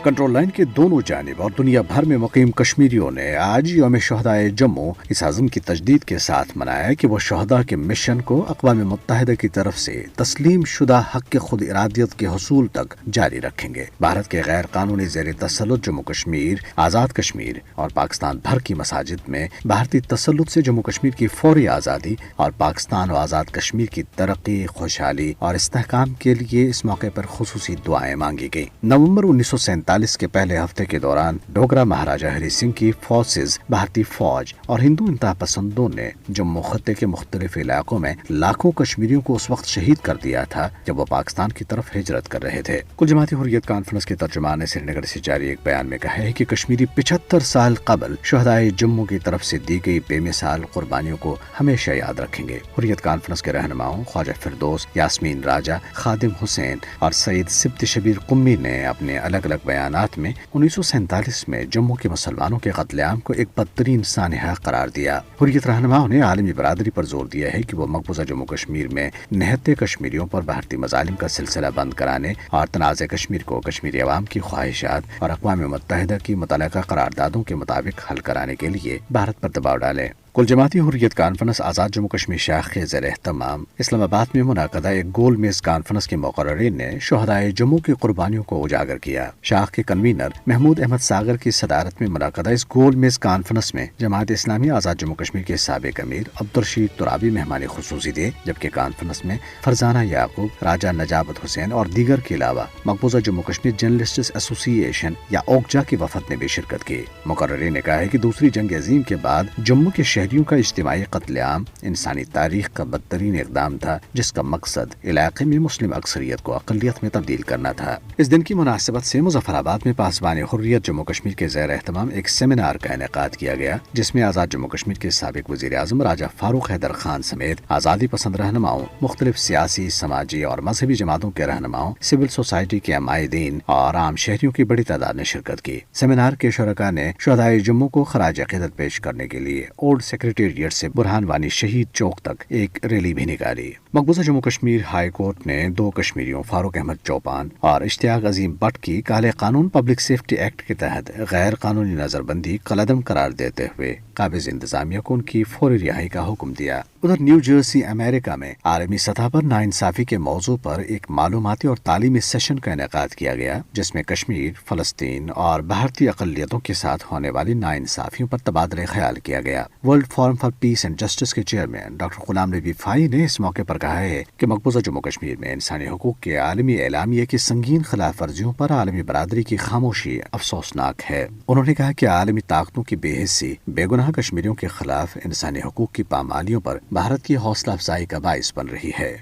Control line کے دونوں جانب اور دنیا بھر میں مقیم کشمیریوں نے آج یوم شہدائے جموں اس عزم کی تجدید کے ساتھ منایا کہ وہ شہداء کے مشن کو اقوام متحدہ کی طرف سے تسلیم شدہ حق کے خود ارادیت کے حصول تک جاری رکھیں گے۔ بھارت کے غیر قانونی زیر تسلط جموں کشمیر، آزاد کشمیر اور پاکستان بھر کی مساجد میں بھارتی تسلط سے جموں کشمیر کی فوری آزادی اور پاکستان و آزاد کشمیر کی ترقی، خوشحالی اور استحکام کے لیے اس موقع پر خصوصی دعائیں مانگی گئیں۔ نومبر 1947 کے پہلے ہفتے کے دوران ڈوگرا مہاراجہ ہری سنگھ کی فورسز، بھارتی فوج اور ہندو انتہا پسندوں نے جموں خطے کے مختلف علاقوں میں لاکھوں کشمیریوں کو اس وقت شہید کر دیا تھا جب وہ پاکستان کی طرف ہجرت کر رہے تھے۔ کل جماعتی حریت کانفرنس کے ترجمان نے سری نگر سے جاری ایک بیان میں کہا ہے کہ کشمیری 75 سال قبل شہدائے جموں کی طرف سے دی گئی بے مثال قربانیوں کو ہمیشہ یاد رکھیں گے۔ حریت کانفرنس کے رہنماؤں خواجہ فردوس، یاسمین راجہ، خادم حسین اور سید سبت شبیر قمی نے اپنے الگ الگ بیانات میں 1947 میں جموں کے مسلمانوں کے قتل عام کو ایک بدترین سانحہ قرار دیا۔ حریت رہنماؤں نے عالمی برادری پر زور دیا ہے کہ وہ مقبوضہ جموں کشمیر میں نہتے کشمیریوں پر بھارتی مظالم کا سلسلہ بند کرانے اور تنازع کشمیر کو کشمیری عوام کی خواہشات اور اقوام متحدہ کی متعلقہ قراردادوں کے مطابق حل کرانے کے لیے بھارت پر دباؤ ڈالے۔ کل جماعتی حریت کانفرنس آزاد جموں کشمیر شاخ کے زیر اہتمام اسلام آباد میں منعقدہ ایک گول میز کانفرنس کے مقررین نے شہدائے جموں کی قربانیوں کو اجاگر کیا۔ شاخ کے کنوینر محمود احمد ساگر کی صدارت میں منعقدہ اس گول میز کانفرنس میں جماعت اسلامی آزاد جموں کشمیر کے سابق امیر عبدالرشید ترابی مہمان خصوصی تھے، جبکہ کانفرنس میں فرزانہ یعقوب، راجہ نجابت حسین اور دیگر کے علاوہ مقبوضہ جموں کشمیر جرنلسٹس ایسوسی ایشن یا اوکجا کی وفد نے بھی شرکت کی۔ مقررین نے کہا ہے کہ دوسری جنگ عظیم کے بعد جموں کے شہریوں کا اجتماعی قتل عام انسانی تاریخ کا بدترین اقدام تھا، جس کا مقصد علاقے میں مسلم اکثریت کو اقلیت میں تبدیل کرنا تھا۔ اس دن کی مناسبت سے مظفر آباد میں پاسبان حریت جموں کشمیر کے زیر اہتمام ایک سیمینار کا انعقاد کیا گیا، جس میں آزاد جموں کشمیر کے سابق وزیر اعظم راجہ فاروق حیدر خان سمیت آزادی پسند رہنماؤں، مختلف سیاسی، سماجی اور مذہبی جماعتوں کے رہنماؤں، سول سوسائٹی کے عمائدین اور عام شہریوں کی بڑی تعداد نے شرکت کی۔ سیمینار کے شرکاء نے شہدائے جموں کو خراج عقیدت پیش کرنے کے لیے اولڈ سیکریٹریٹ سے برہان وانی شہید چوک تک ایک ریلی بھی نکالی۔ مقبوضہ جموں کشمیر ہائی کورٹ نے 2 کشمیریوں فاروق احمد چوپان اور اشتیاق عظیم بٹ کی کالے قانون پبلک سیفٹی ایکٹ کے تحت غیر قانونی نظر بندی کالعدم قرار دیتے ہوئے قابض انتظامیہ کو ان کی فوری رہائی کا حکم دیا۔ ادھر نیو جرسی امریکہ میں عالمی سطح پر ناانصافی کے موضوع پر ایک معلوماتی اور تعلیمی سیشن کا انعقاد کیا گیا، جس میں کشمیر، فلسطین اور بھارتی اقلیتوں کے ساتھ ہونے والی ناانصافیوں پر تبادلہ خیال کیا گیا۔ World forum for piece and justice کے چیئرمین ڈاکٹر غلام نبی فائی نے اس موقع پر کہا ہے کہ مقبوضہ جموں کشمیر میں انسانی حقوق کے عالمی اعلامیے کی سنگین خلاف ورزیوں پر عالمی برادری کی خاموشی افسوسناک ہے۔ انہوں نے کہا کہ عالمی طاقتوں کی بے حسی بے گناہ کشمیریوں کے خلاف انسانی حقوق کی پامالیوں پر بھارت کی حوصلہ افزائی کا باعث بن رہی ہے۔